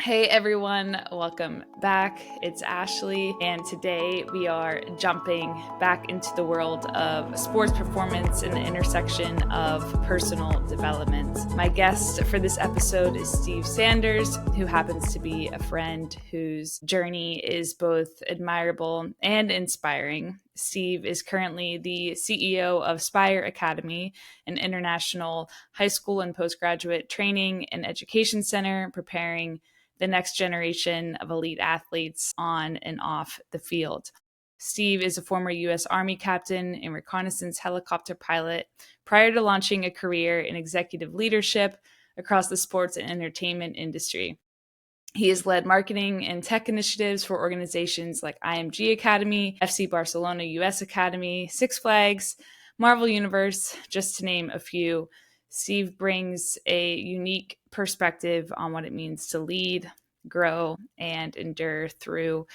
Hey everyone, welcome back. It's Ashley, and today we are jumping back into the world of sports performance and the intersection of personal development. My guest for this episode is Steve Sanders, who happens to be a friend whose journey is both admirable and inspiring. Steve is currently the CEO of SPIRE Academy, an international high school and postgraduate training and education center preparing the next generation of elite athletes on and off the field. Steve is a former U.S. Army captain and reconnaissance helicopter pilot prior to launching a career in executive leadership across the sports and entertainment industry. He has led marketing and tech initiatives for organizations like IMG Academy, FC Barcelona US Academy, Six Flags, Marvel Universe, just to name a few. Steve brings a unique perspective on what it means to lead, grow, and endure through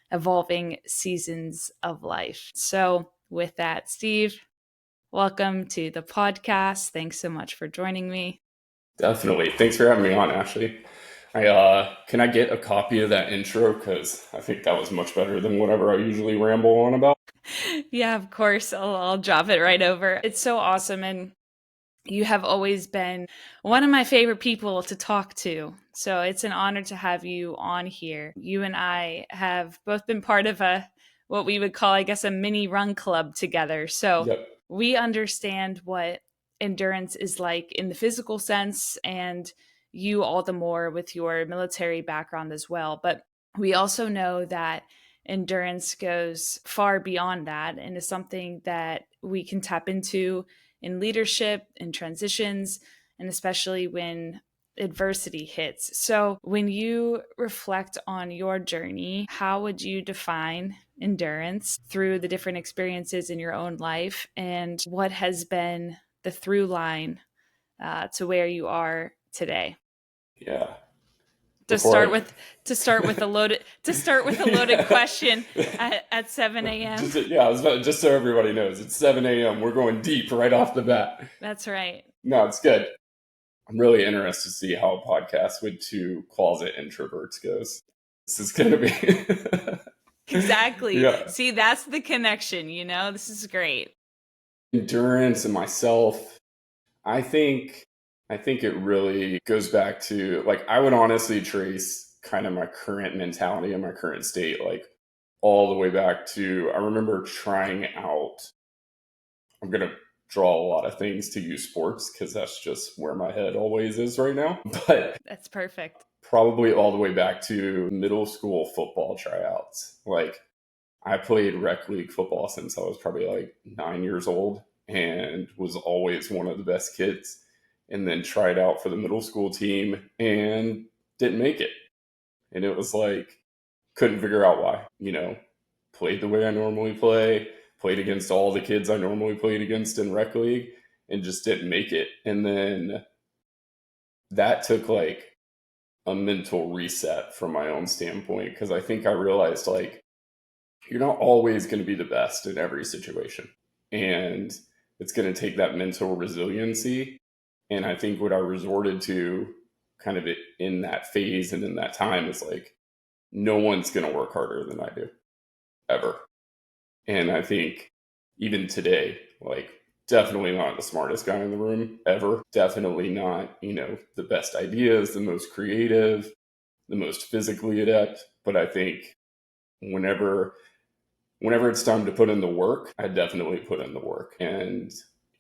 evolving seasons of life. So, with that, Steve, welcome to the podcast. Thanks so much for joining me. Definitely. Thanks for having me on, Ashley. Can I get a copy of that intro? Because I think that was much better than whatever I usually ramble on about. Yeah, of course. I'll drop it right over. It's so awesome. And you have always been one of my favorite people to talk to. So it's an honor to have you on here. You and I have both been part of what we would call, I guess, a mini run club together. So Yep. we understand what endurance is like in the physical sense, and you all the more with your military background as well. But we also know that endurance goes far beyond that and is something that we can tap into in leadership, in transitions, and especially when adversity hits. So, when you reflect on your journey, how would you define endurance through the different experiences in your own life? And what has been the through line to where you are today? Yeah. To Before start I with, to start with a loaded question at 7 a.m. I was about, just so everybody knows, it's 7 a.m. We're going deep right off the bat. That's right. No, it's good. I'm really interested to see how a podcast with two closet introverts goes. This is going to be. Exactly. Yeah. See, that's the connection, This is great. Endurance and myself. I think it really goes back to, like, I would honestly trace kind of my current mentality and my current state, like, all the way back to, I remember trying out, I'm going to draw a lot of things to use sports because that's just where my head always is right now. But That's perfect. probably all the way back to middle school football tryouts. Like, I played rec league football since I was probably like 9 years old and was always one of the best kids. And then tried out for the middle school team and didn't make it. And it was like, couldn't figure out why. Played the way I normally play, played against all the kids I normally played against in rec league, and just didn't make it. And then that took like a mental reset from my own standpoint, because I think I realized, like, you're not always going to be the best in every situation. And it's going to take that mental resiliency. And I think what I resorted to kind of in that phase and in that time is like, no one's going to work harder than I do, ever. And I think even today, like, definitely not the smartest guy in the room ever. Definitely not, the best ideas, the most creative, the most physically adept. But I think whenever it's time to put in the work, I definitely put in the work. And,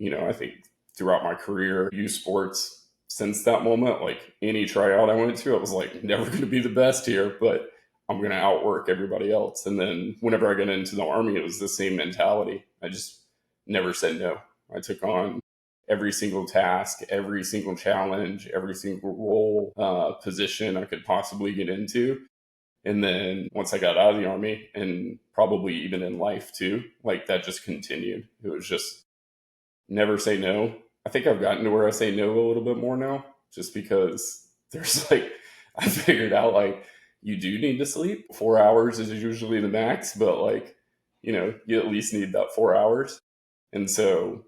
I think throughout my career, youth sports, since that moment, like any tryout I went to, I was like, never going to be the best here, but I'm going to outwork everybody else. And then whenever I got into the Army, it was the same mentality. I just never said no. I took on every single task, every single challenge, every single role, position I could possibly get into. And then once I got out of the Army, and probably even in life too, like, that just continued. It was just never say no. I think I've gotten to where I say no a little bit more now, just because there's like, I figured out, like, you do need to sleep. 4 hours is usually the max, but like, you at least need that 4 hours. And so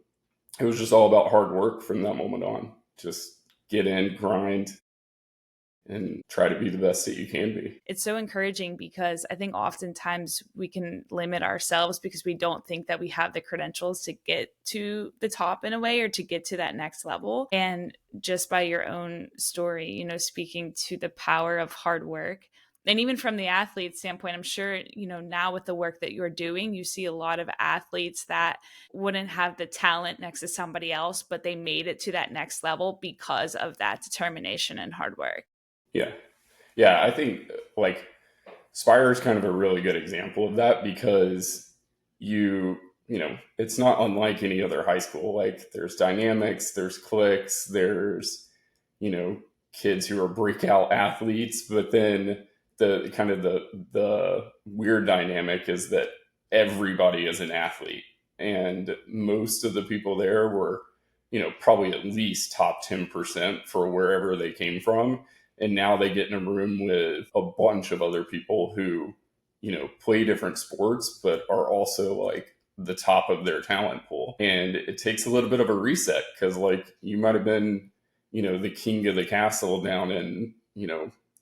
it was just all about hard work from that moment on. Just get in, grind, and try to be the best that you can be. It's so encouraging because I think oftentimes we can limit ourselves because we don't think that we have the credentials to get to the top in a way, or to get to that next level. And just by your own story, speaking to the power of hard work. And even from the athlete standpoint, I'm sure, now with the work that you're doing, you see a lot of athletes that wouldn't have the talent next to somebody else, but they made it to that next level because of that determination and hard work. Yeah. Yeah. I think like Spire is kind of a really good example of that because it's not unlike any other high school. Like there's dynamics, there's cliques, there's, you know, kids who are breakout athletes, but then the kind of the weird dynamic is that everybody is an athlete. And most of the people there were, probably at least top 10% for wherever they came from, and now they get in a room with a bunch of other people who play different sports but are also like the top of their talent pool, and it takes a little bit of a reset because like you might have been the king of the castle down in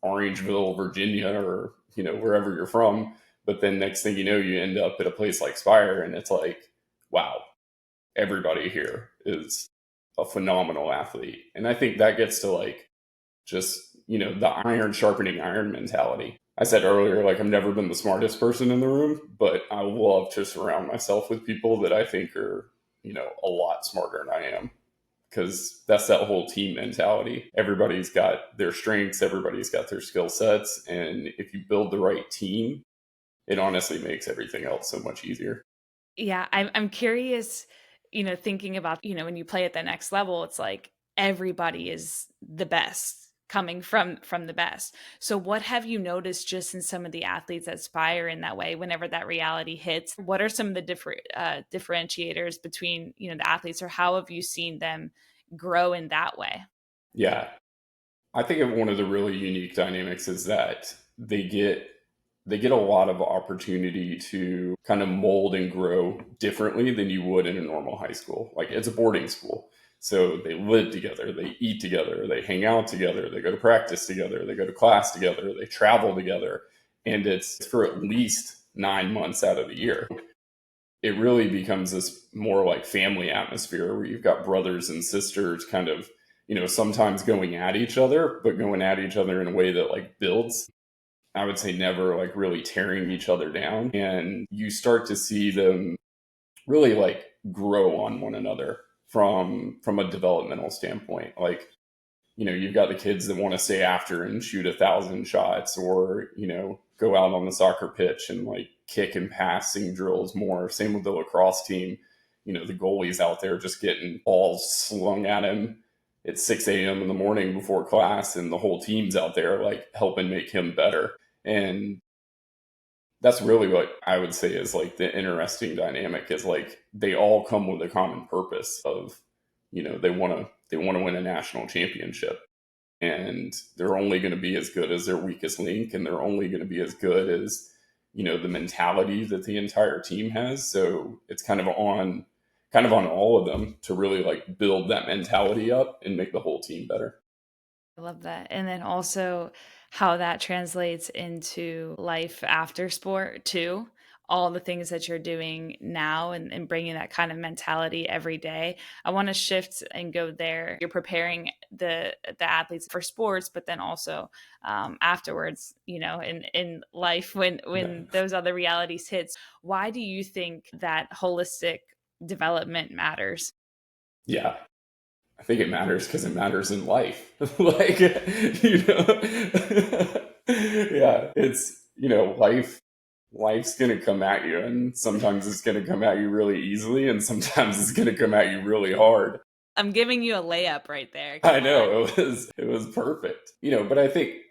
Orangeville, Virginia, or wherever you're from, but then next thing you know you end up at a place like Spire and it's like, wow, everybody here is a phenomenal athlete. And I think that gets to like just the iron sharpening iron mentality. I said earlier, like, I've never been the smartest person in the room, but I love to surround myself with people that I think are a lot smarter than I am, because that's that whole team mentality. Everybody's got their strengths, everybody's got their skill sets, and if you build the right team, it honestly makes everything else so much easier. Yeah, I'm curious, thinking about, when you play at the next level, it's like everybody is the best coming from the best. So what have you noticed just in some of the athletes that aspire in that way whenever that reality hits? What are some of the different differentiators between, the athletes, or how have you seen them grow in that way? Yeah, I think one of the really unique dynamics is that they get a lot of opportunity to kind of mold and grow differently than you would in a normal high school. Like, it's a boarding school. So they live together, they eat together, they hang out together, they go to practice together, they go to class together, they travel together. And it's for at least 9 months out of the year. It really becomes this more like family atmosphere where you've got brothers and sisters kind of, sometimes going at each other, but going at each other in a way that like builds. I would say never like really tearing each other down. And you start to see them really like grow on one another from a developmental standpoint. Like, you've got the kids that want to stay after and shoot 1,000 shots, or, go out on the soccer pitch and like kick and passing drills more. Same with the lacrosse team. The goalie's out there just getting balls slung at him at 6 a.m. in the morning before class, and the whole team's out there like helping make him better. And that's really what I would say is like the interesting dynamic, is like they all come with a common purpose of, they want to win a national championship, and they're only going to be as good as their weakest link, and they're only going to be as good as the mentality that the entire team has. So it's kind of on all of them to really like build that mentality up and make the whole team better. I love that. And then also how that translates into life after sport too. All the things that you're doing now, and bringing that kind of mentality every day. I want to shift and go there. You're preparing the athletes for sports, but then also afterwards, in life Yeah. when those other realities hits. Why do you think that holistic development matters? Yeah. I think it matters because it matters in life. Like, yeah, it's, life's going to come at you, and sometimes it's going to come at you really easily, and sometimes it's going to come at you really hard. I'm giving you a layup right there. I Come on. know it was perfect. But I think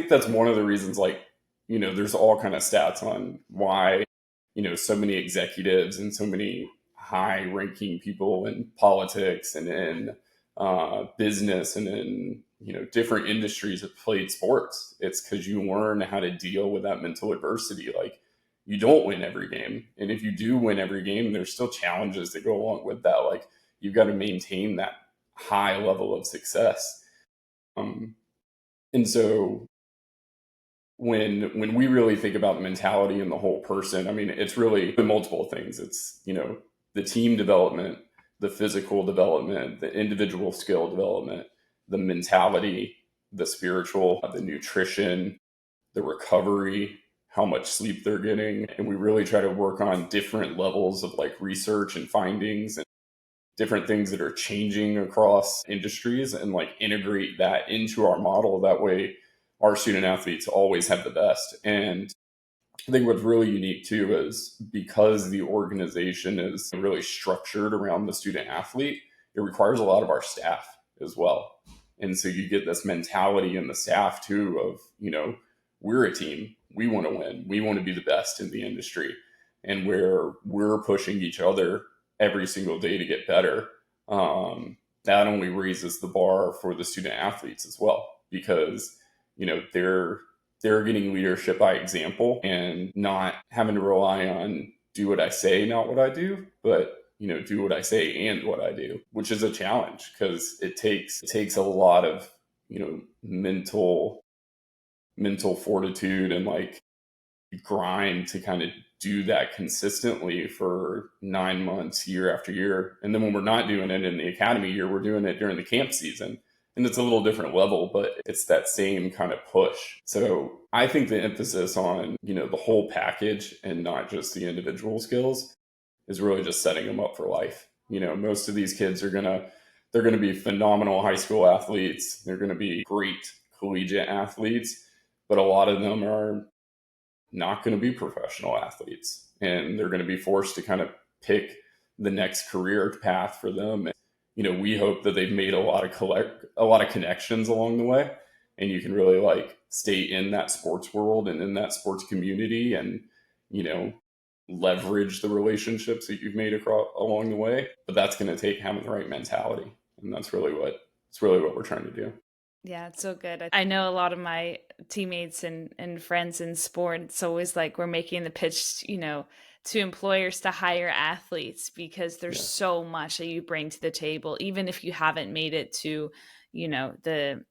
that's one of the reasons, like, there's all kind of stats on why, so many executives and so many high ranking people in politics and in business and in, different industries have played sports. It's because you learn how to deal with that mental adversity. Like, you don't win every game. And if you do win every game, there's still challenges that go along with that. Like, you've got to maintain that high level of success. Um, And so when we really think about the mentality and the whole person, I mean, it's really multiple things. It's, the team development, the physical development, the individual skill development, the mentality, the spiritual, the nutrition, the recovery, how much sleep they're getting. And we really try to work on different levels of like research and findings and different things that are changing across industries and like integrate that into our model. That way, our student athletes always have the best. And I think what's really unique too is because the organization is really structured around the student athlete, it requires a lot of our staff as well. And so you get this mentality in the staff too of, we're a team. We want to win. We want to be the best in the industry. And where we're pushing each other every single day to get better, that only raises the bar for the student athletes as well, because, they're getting leadership by example and not having to rely on do what I say, not what I do, but do what I say and what I do, which is a challenge because it takes a lot of mental fortitude and like grind to kind of do that consistently for 9 months, year after year. And then when we're not doing it in the academy year, we're doing it during the camp season. And it's a little different level, but it's that same kind of push. So I think the emphasis on, the whole package and not just the individual skills is really just setting them up for life. Most of these kids they're gonna be phenomenal high school athletes. They're gonna be great collegiate athletes, but a lot of them are not going to be professional athletes, and they're going to be forced to kind of pick the next career path for them. And, we hope that they've made a lot of connections along the way, and you can really like stay in that sports world and in that sports community, and leverage the relationships that you've made across along the way. But that's going to take having the right mentality, and that's really what we're trying to do. Yeah, it's so good. I know a lot of my teammates and friends in sport, it's always like we're making the pitch, to employers to hire athletes because there's Yeah. so much that you bring to the table, even if you haven't made it to, the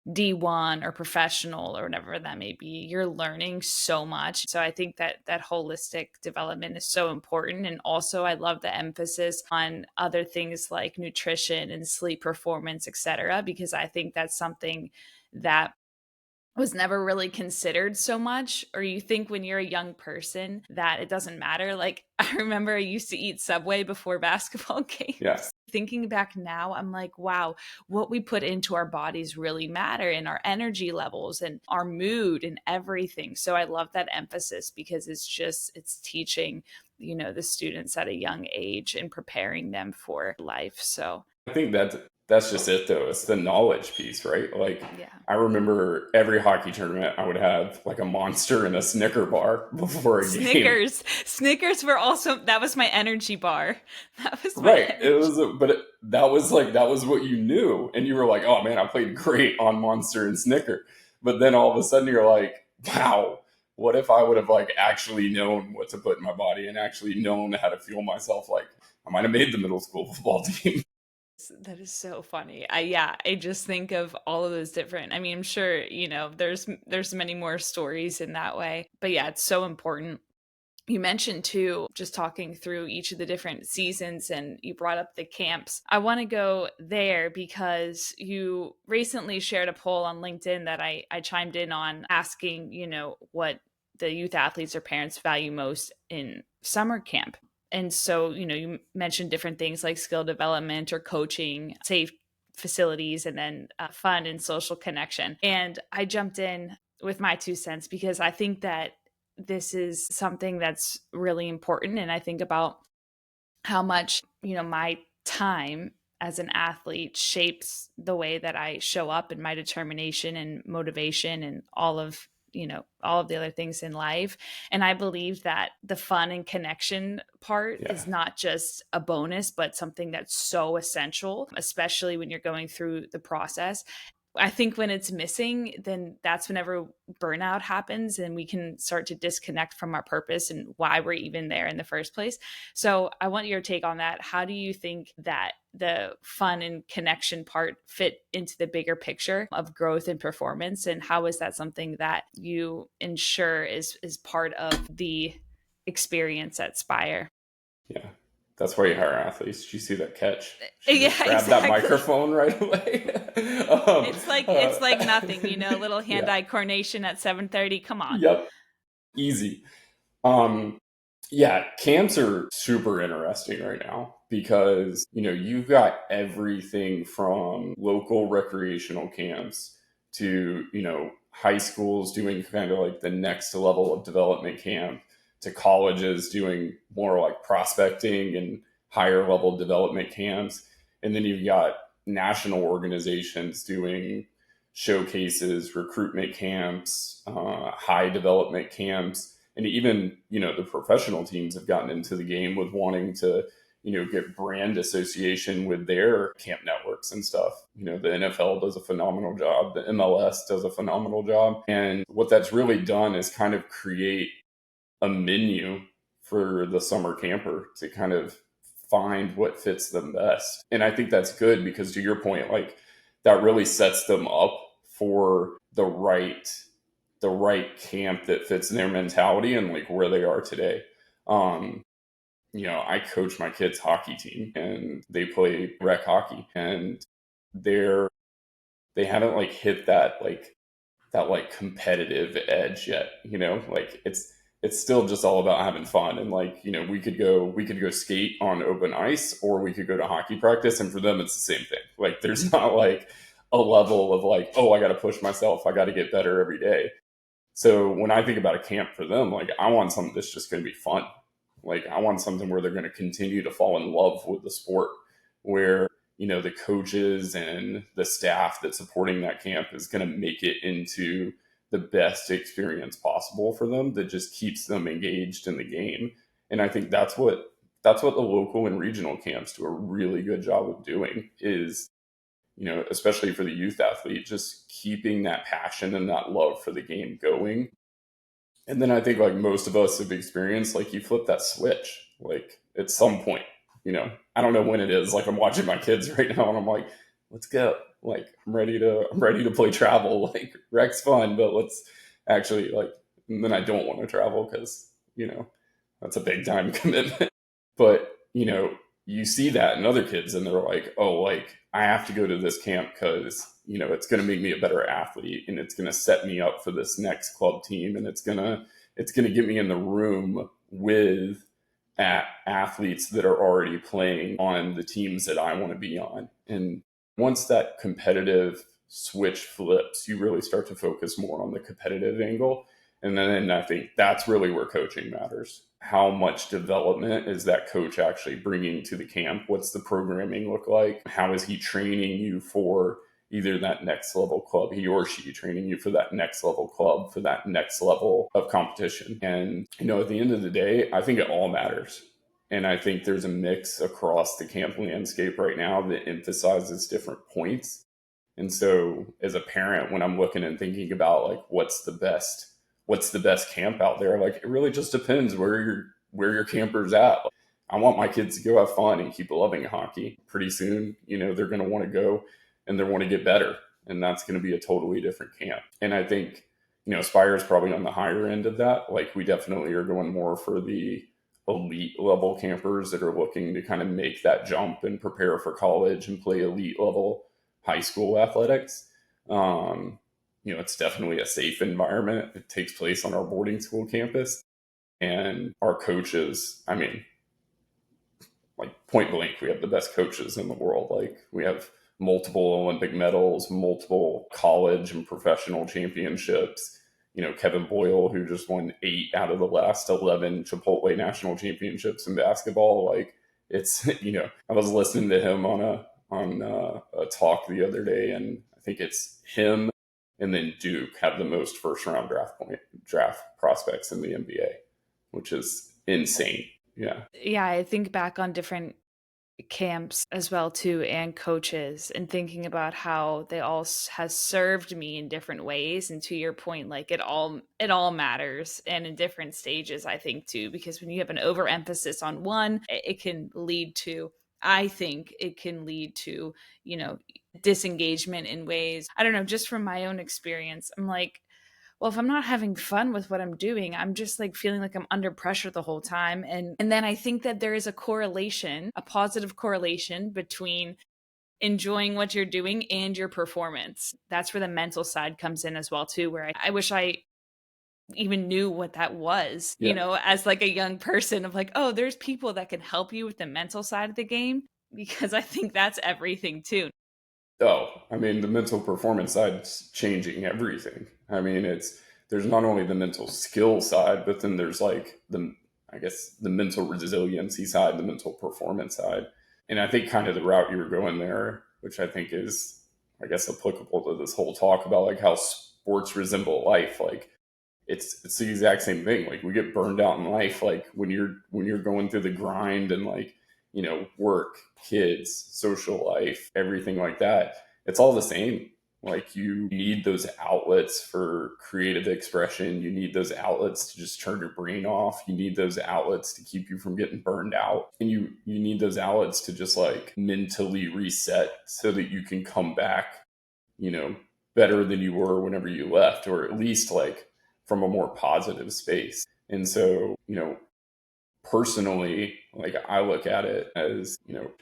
D1 or professional or whatever that may be. You're learning so much. So I think that holistic development is so important. And also I love the emphasis on other things like nutrition and sleep performance, etc., because I think that's something that was never really considered so much. Or you think when you're a young person that it doesn't matter. Like I remember I used to eat Subway before basketball games. Yeah. Thinking back now, I'm like, wow, what we put into our bodies really matter, and our energy levels and our mood and everything. So I love that emphasis because it's teaching, the students at a young age and preparing them for life. So I think that's just it though. It's the knowledge piece, right? Like yeah. I remember every hockey tournament I would have like a Monster and a Snicker bar before a game. Snickers were also, that was my energy bar. That was my Right. It energy. was that was what you knew, and you were like, "Oh man, I played great on Monster and Snicker." But then all of a sudden you're like, "Wow, what if I would have like actually known what to put in my body and actually known how to fuel myself? Like I might have made the middle school football team." That is so funny. I just think of all of those different. I mean, I'm sure, there's many more stories in that way. But yeah, it's so important. You mentioned too, just talking through each of the different seasons, and you brought up the camps. I want to go there because you recently shared a poll on LinkedIn that I chimed in on, asking, what the youth athletes or parents value most in summer camp. And so, you mentioned different things like skill development or coaching, safe facilities, and then fun and social connection. And I jumped in with my 2 cents because I think that this is something that's really important. And I think about how much, my time as an athlete shapes the way that I show up and my determination and motivation and all of the other things in life. And I believe that the fun and connection part Yeah. is not just a bonus, but something that's so essential, especially when you're going through the process. I think when it's missing, then that's whenever burnout happens and we can start to disconnect from our purpose and why we're even there in the first place. So I want your take on that. How do you think that the fun and connection part fit into the bigger picture of growth and performance? And how is that something that you ensure is part of the experience at Spire? Yeah. That's why you hire athletes. Did you see that catch? She Yeah, just grabbed that exactly. microphone right away. It's like nothing, a little Yeah. hand-eye coordination at 7:30. Come on. Yep. Easy. Um, yeah, camps are super interesting right now because, you've got everything from local recreational camps to, high schools doing kind of like the next level of development camp to colleges doing more like prospecting and higher level development camps. And then you've got national organizations doing showcases, recruitment camps, high development camps, and even the professional teams have gotten into the game with wanting to get brand association with their camp networks and stuff. The NFL does a phenomenal job, the MLS does a phenomenal job, and what that's really done is kind of create a menu for the summer camper to kind of find what fits them best. And I think that's good because, to your point, like, that really sets them up for the right camp that fits their mentality and like where they are today. Um, I coach my kids' hockey team and they play rec hockey, and they're they haven't like hit that competitive edge yet. Like it's still just all about having fun, and like we could go skate on open ice, or we could go to hockey practice, and for them it's the same thing. Like there's not like a level of like, oh, I got to push myself, I got to get better every day. So when I think about a camp for them, like I want something that's just going to be fun. Like I want something where they're going to continue to fall in love with the sport, where the coaches and the staff that's supporting that camp is going to make it into the best experience possible for them that just keeps them engaged in the game. And I think that's what the local and regional camps do a really good job of doing, is especially for the youth athlete, just keeping that passion and that love for the game going. And then I think like most of us have experienced, like you flip that switch, like at some point, I don't know when it is. Like I'm watching my kids right now and I'm like, let's go. Like I'm ready to play travel. Like rec's fun, but let's actually like, and then I don't want to travel because, that's a big time commitment. But, you see that in other kids and they're like, oh, like I have to go to this camp because, it's going to make me a better athlete and it's going to set me up for this next club team. And it's going to get me in the room with athletes that are already playing on the teams that I want to be on. And once that competitive switch flips, you really start to focus more on the competitive angle. And then I think that's really where coaching matters. How much development is that coach actually bringing to the camp? What's the programming look like? How is he training you for either that next level club, he or she training you for that next level club, for that next level of competition? And, at the end of the day, I think it all matters. And I think there's a mix across the camp landscape right now that emphasizes different points. And so as a parent, when I'm looking and thinking about like what's the best camp out there, like it really just depends where your camper's at. I want my kids to go have fun and keep loving hockey. Pretty soon, they're going to want to go and they want to get better, and that's going to be a totally different camp. And I think Spire is probably on the higher end of that. Like we definitely are going more for the elite level campers that are looking to kind of make that jump and prepare for college and play elite level high school athletics. It's definitely a safe environment. It takes place on our boarding school campus. And our coaches, I mean, like point blank, we have the best coaches in the world. Like we have multiple Olympic medals, multiple college and professional championships. Kevin Boyle, who just won 8 out of the last 11 Chipotle national championships in basketball. Like it's, I was listening to him on a talk the other day, and I think it's him and then Duke have the most first round draft prospects in the NBA, which is insane. Yeah. Yeah, I think back on different camps as well too, and coaches, and thinking about how they all has served me in different ways. And to your point, like it all matters, and in different stages, I think too, because when you have an overemphasis on one, it can lead to, I think it can lead to, you know, disengagement in ways, I don't know, just from my own experience. I'm like, well, if I'm not having fun with what I'm doing, I'm just like feeling like I'm under pressure the whole time. And then I think that there is a correlation, a positive correlation between enjoying what you're doing and your performance. That's where the mental side comes in as well too, where I wish I even knew what that was, Yeah. as like a young person, of like, oh, there's people that can help you with the mental side of the game, because I think that's everything too. Oh, I mean, the mental performance side's changing everything. I mean, there's not only the mental skill side, but then there's like I guess, the mental resiliency side, the mental performance side. And I think kind of the route you were going there, which I think is, I guess, applicable to this whole talk about like how sports resemble life. Like it's the exact same thing. Like we get burned out in life. Like when you're going through the grind and like, work, kids, social life, everything like that, it's all the same. Like you need those outlets for creative expression. You need those outlets to just turn your brain off. You need those outlets to keep you from getting burned out. And you need those outlets to just like mentally reset so that you can come back, you know, better than you were whenever you left, or at least like from a more positive space. And so, personally, like I look at it as,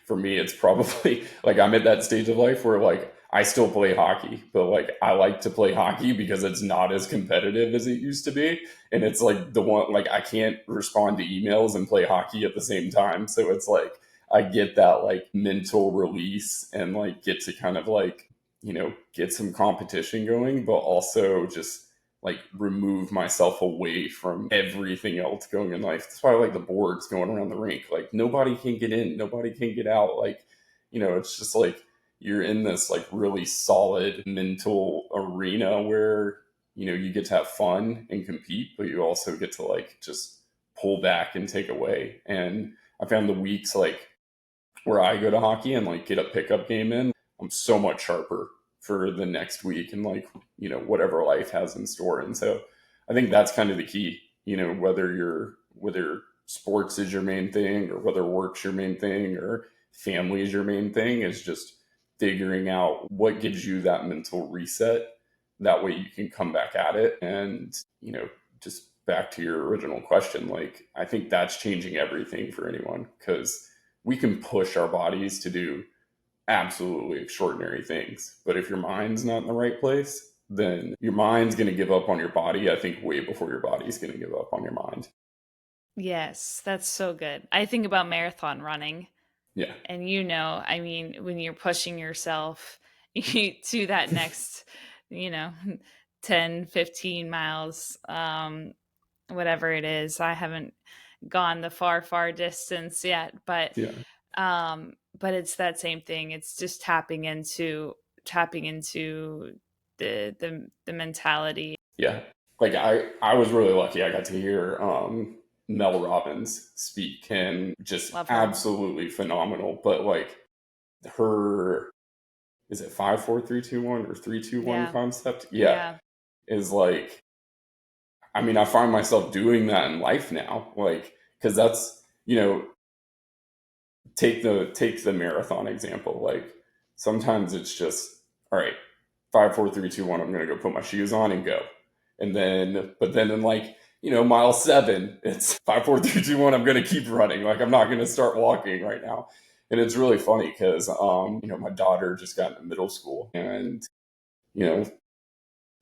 for me, it's probably like I'm at that stage of life where like I still play hockey, but like I like to play hockey because it's not as competitive as it used to be. And it's like the one, like I can't respond to emails and play hockey at the same time. So it's like I get that like mental release and like get to kind of like, get some competition going, but also just like remove myself away from everything else going in life. That's why I like the boards going around the rink. Like nobody can get in, nobody can get out. Like, it's just like you're in this like really solid mental arena where, you get to have fun and compete, but you also get to like just pull back and take away. And I found the weeks like where I go to hockey and like get a pickup game in, I'm so much sharper for the next week and like, whatever life has in store. And so I think that's kind of the key, whether sports is your main thing or whether work's your main thing or family is your main thing, is just figuring out what gives you that mental reset. That way you can come back at it. And, just back to your original question, like I think that's changing everything for anyone, because we can push our bodies to do absolutely extraordinary things. But if your mind's not in the right place, then your mind's going to give up on your body, I think, way before your body's going to give up on your mind. Yes, that's so good. I think about marathon running. Yeah. And I mean, when you're pushing yourself to that next, you know, 10, 15 miles, whatever it is. I haven't gone the far distance yet, Yeah. but it's that same thing. It's just tapping into the mentality. Yeah. Like I was really lucky. I got to hear Mel Robbins speak, and just Love her. absolutely phenomenal. But like her, is it 5 4 3 2 1 or 3 2 1 Yeah. concept? Yeah. Yeah. Is like, I mean, I find myself doing that in life now. Like, because that's, take the marathon example. Like sometimes it's just, all right, 5 4 3 2 1, I'm gonna go put my shoes on and go. And then but then in like, mile 7, it's 5 4 3 2 1, I'm gonna keep running. Like I'm not gonna start walking right now. And it's really funny because my daughter just got into middle school, and you know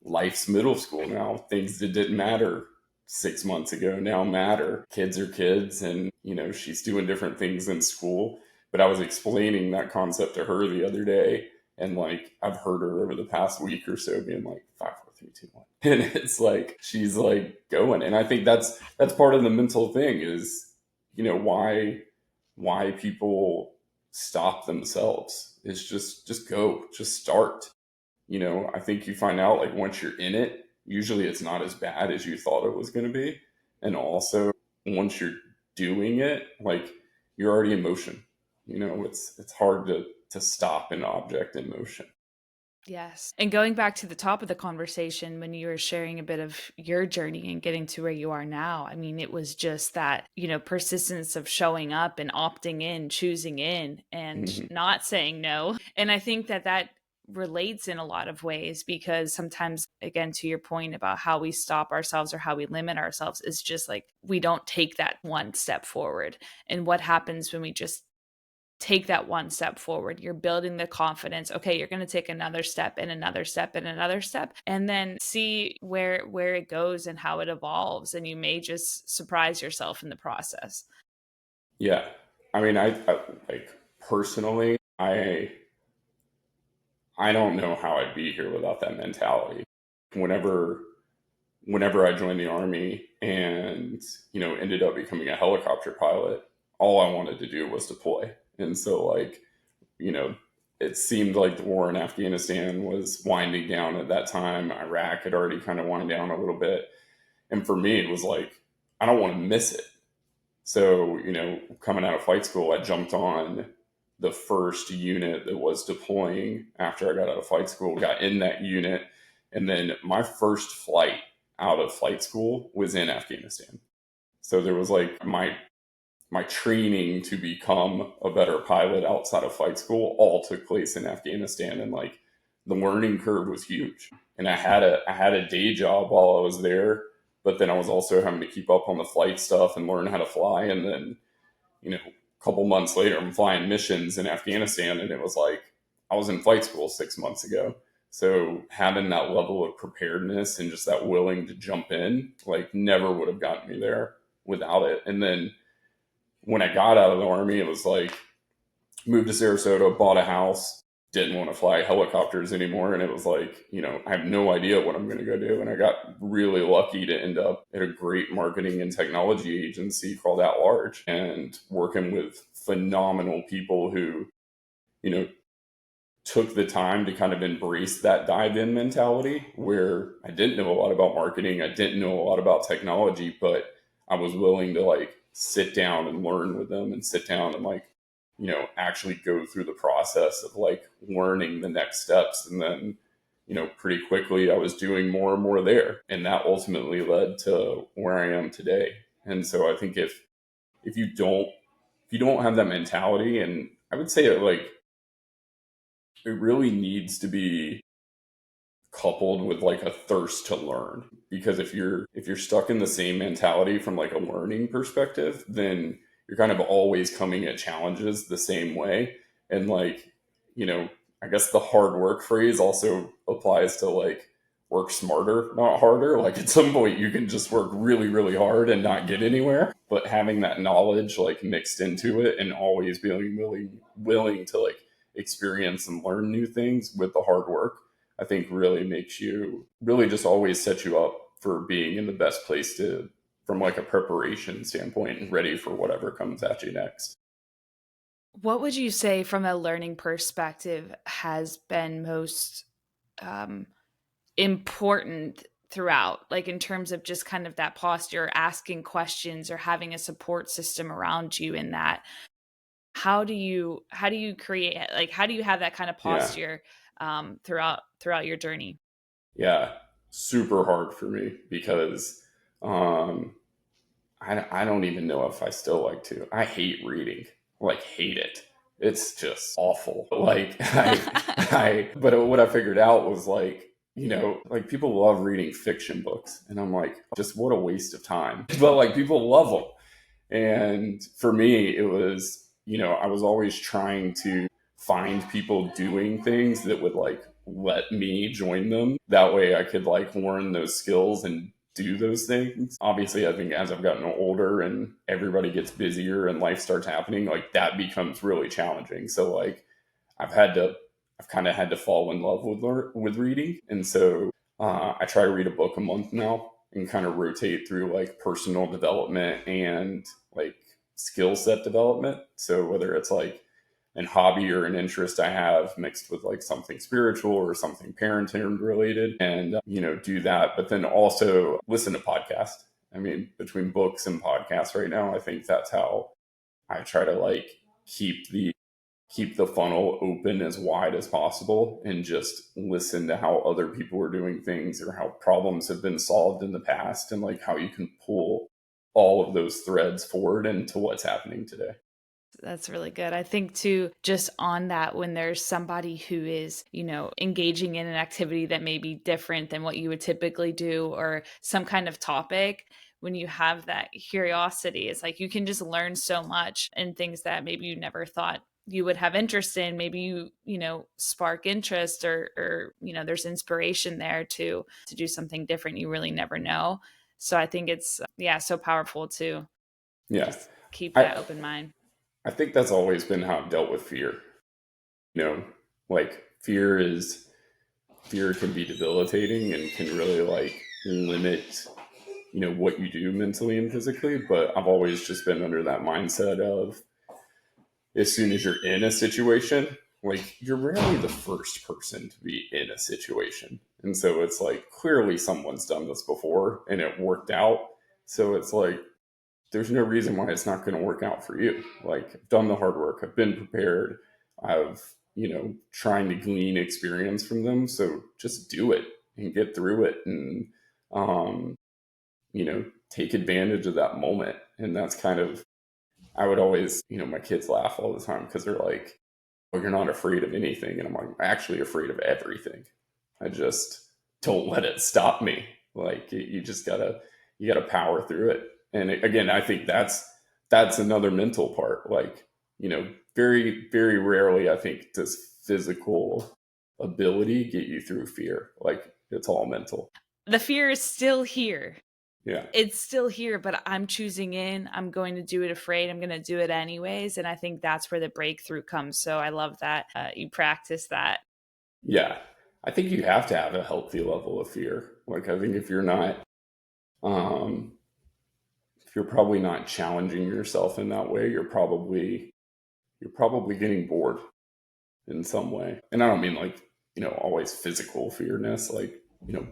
life's middle school now. Things that didn't matter 6 months ago now matter. Kids are kids, and she's doing different things in school. But I was explaining that concept to her the other day, and like I've heard her over the past week or so being like 5 4 3 2 1, and it's like she's like going. And I think that's part of the mental thing is, why people stop themselves. It's just go, just start. I think you find out like once you're in it, usually it's not as bad as you thought it was going to be. And also, once you're doing it, like you're already in motion. it's hard to stop an object in motion. Yes. And going back to the top of the conversation, when you were sharing a bit of your journey and getting to where you are now, I mean, it was just that, persistence of showing up and opting in, choosing in, and Hmm. not saying no. And I think that relates in a lot of ways, because sometimes, again, to your point about how we stop ourselves or how we limit ourselves, is just like we don't take that one step forward. And what happens when we just take that one step forward? You're building the confidence. Okay, you're going to take another step and another step and another step, and then see where it goes and how it evolves, and you may just surprise yourself in the process. Yeah. I mean, I like personally, I don't know how I'd be here without that mentality. Whenever whenever I joined the army and, ended up becoming a helicopter pilot, all I wanted to do was deploy. And so like, you know, it seemed like the war in Afghanistan was winding down at that time. Iraq had already kind of wound down a little bit. And for me, it was like, I don't want to miss it. So, coming out of flight school, I jumped on the first unit that was deploying after I got out of flight school, got in that unit. And then my first flight out of flight school was in Afghanistan. So there was like my training to become a better pilot outside of flight school all took place in Afghanistan. And like the learning curve was huge. And I had a day job while I was there, but then I was also having to keep up on the flight stuff and learn how to fly. And then, a couple months later, I'm flying missions in Afghanistan, and it was like I was in flight school 6 months ago. So having that level of preparedness and just that willing to jump in, like never would have gotten me there without it. And then when I got out of the army, it was like moved to Sarasota, bought a house, didn't want to fly helicopters anymore. And it was like, I have no idea what I'm going to go do. And I got really lucky to end up at a great marketing and technology agency called At Large and working with phenomenal people who, you know, took the time to kind of embrace that dive in mentality where I didn't know a lot about marketing. I didn't know a lot about technology, but I was willing to like sit down and learn with them and sit down and like, actually go through the process of like learning the next steps. And then, pretty quickly I was doing more and more there. And that ultimately led to where I am today. And so I think if you don't have that mentality, and I would say it like, it really needs to be coupled with like a thirst to learn, because if you're stuck in the same mentality from like a learning perspective, then you're kind of always coming at challenges the same way. And like, I guess the hard work phrase also applies to like work smarter, not harder. Like at some point you can just work really, really hard and not get anywhere, but having that knowledge like mixed into it and always being willing to like experience and learn new things with the hard work, I think really makes you really just always set you up for being in the best place to, from like a preparation standpoint, and ready for whatever comes at you next. What would you say from a learning perspective has been most um, important throughout, like in terms of just kind of that posture, asking questions or having a support system around you in that? How do you create, like, how do you have that kind of Yeah. posture throughout your journey? Yeah. Super hard for me because um, I don't even know if I still like to. I hate reading, like hate it. It's just awful. Like but what I figured out was like, like people love reading fiction books, and I'm like, just what a waste of time. But like people love them, and for me, it was, I was always trying to find people doing things that would like let me join them. That way I could like learn those skills and do those things. Obviously, I think as I've gotten older and everybody gets busier and life starts happening, like that becomes really challenging. So like I've had to, I've kind of had to fall in love with reading. And so I try to read a book a month now and kind of rotate through like personal development and like skill set development. So whether it's like an hobby or an interest I have mixed with like something spiritual or something parenting related, and do that, but then also listen to podcasts. I mean, between books and podcasts right now, I think that's how I try to like keep the keep the funnel open as wide as possible and just listen to how other people are doing things or how problems have been solved in the past, and like how you can pull all of those threads forward into what's happening today. That's really good. I think too, just on that, when there's somebody who is, engaging in an activity that may be different than what you would typically do, or some kind of topic, when you have that curiosity, it's like you can just learn so much, and things that maybe you never thought you would have interest in. Maybe spark interest, or there's inspiration there to do something different. You really never know. So I think it's, yeah, so powerful to Yeah. just keep I that open mind. I think that's always been how I've dealt with fear. You know, like fear can be debilitating and can really like limit, what you do mentally and physically. But I've always just been under that mindset of, as soon as you're in a situation, like you're rarely the first person to be in a situation. And so it's like clearly someone's done this before and it worked out. So it's like there's no reason why it's not going to work out for you. Like I've done the hard work, I've been prepared, I've, trying to glean experience from them. So just do it and get through it, and, um, take advantage of that moment. And that's kind of, I would always, my kids laugh all the time because they're like, well, you're not afraid of anything. And I'm like, I'm actually afraid of everything. I just don't let it stop me. Like you just you gotta power through it. And again, I think that's another mental part. Like, very, very rarely, I think, does physical ability get you through fear. Like it's all mental. The fear is still here. Yeah. It's still here, but I'm choosing in. I'm going to do it afraid. I'm going to do it anyways. And I think that's where the breakthrough comes. So I love that you practice that. Yeah. I think you have to have a healthy level of fear. Like I think if you're not, um, if you're probably not challenging yourself in that way, you're probably getting bored in some way. And I don't mean like, always physical fearness, like,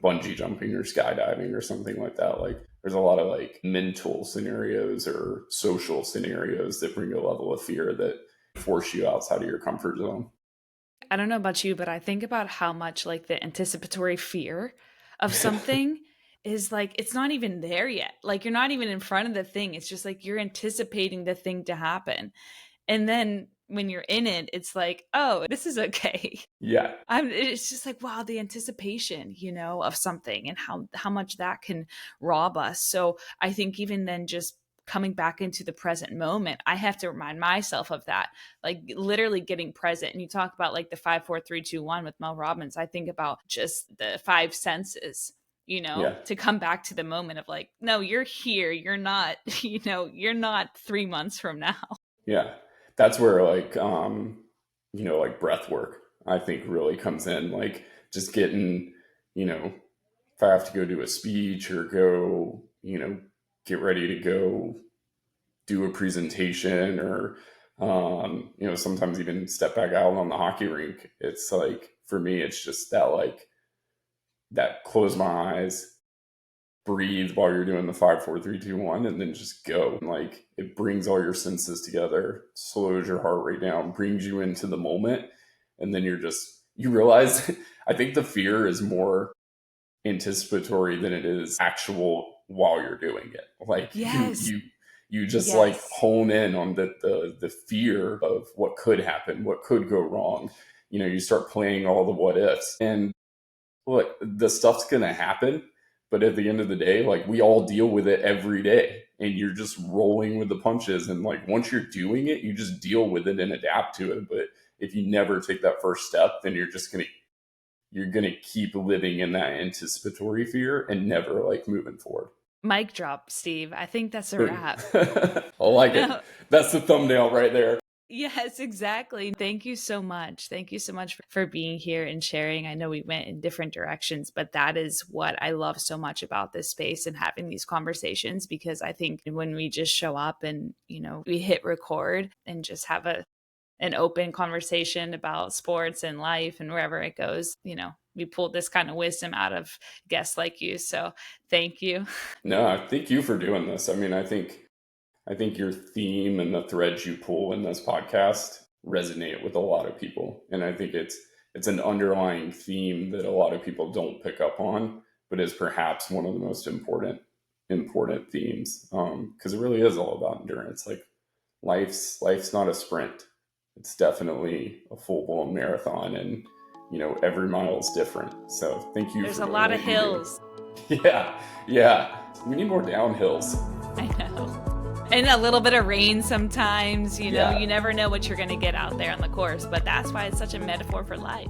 bungee jumping or skydiving or something like that. Like there's a lot of like mental scenarios or social scenarios that bring a level of fear that force you outside of your comfort zone. I don't know about you, but I think about how much like the anticipatory fear of something is like, it's not even there yet. Like you're not even in front of the thing. It's just like you're anticipating the thing to happen. And then when you're in it, it's like, oh, this is okay. Yeah. It's just like, wow, the anticipation, of something, and how much that can rob us. So I think even then, just coming back into the present moment, I have to remind myself of that, like literally getting present. And you talk about like the 5 4 3 2 1 with Mel Robbins. I think about just the five senses, Yeah. to come back to the moment of like, no, you're here. You're not, you're not 3 months from now. Yeah. That's where like, like breath work, I think really comes in. Like just getting, if I have to go do a speech or go, get ready to go do a presentation, or sometimes even step back out on the hockey rink, it's like for me it's just that, like, that close my eyes, breathe while you're doing the 5 4 3 2 1, and then just go. And like it brings all your senses together, slows your heart rate down, brings you into the moment, and then you realize I think the fear is more anticipatory than it is actual while you're doing it. Like you Yes. you you just like Yes. hone in on the fear of what could happen, what could go wrong. You start playing all the what ifs, and look, the stuff's gonna happen, but at the end of the day, like we all deal with it every day, and you're just rolling with the punches. And like once you're doing it, you just deal with it and adapt to it. But if you never take that first step, then you're gonna keep living in that anticipatory fear and never like moving forward. Mic drop, Steve. I think that's a Boom. wrap. I like it. No. That's the thumbnail right there. Yes, exactly. Thank you so much. Thank you so much for being here and sharing. I know we went in different directions, but that is what I love so much about this space and having these conversations, because I think when we just show up and, we hit record and just have an open conversation about sports and life and wherever it goes, we pulled this kind of wisdom out of guests like you. So thank you. No, I thank you for doing this. I mean, I think your theme and the threads you pull in this podcast resonate with a lot of people. And I think it's an underlying theme that a lot of people don't pick up on, but is perhaps one of the most important themes, because it really is all about endurance. Like life's not a sprint. It's definitely a full-blown marathon, and every mile is different. So thank you. There's for a lot of hills. Yeah. We need more downhills. I know. And a little bit of rain sometimes, you Yeah. never know what you're going to get out there on the course, but that's why it's such a metaphor for life.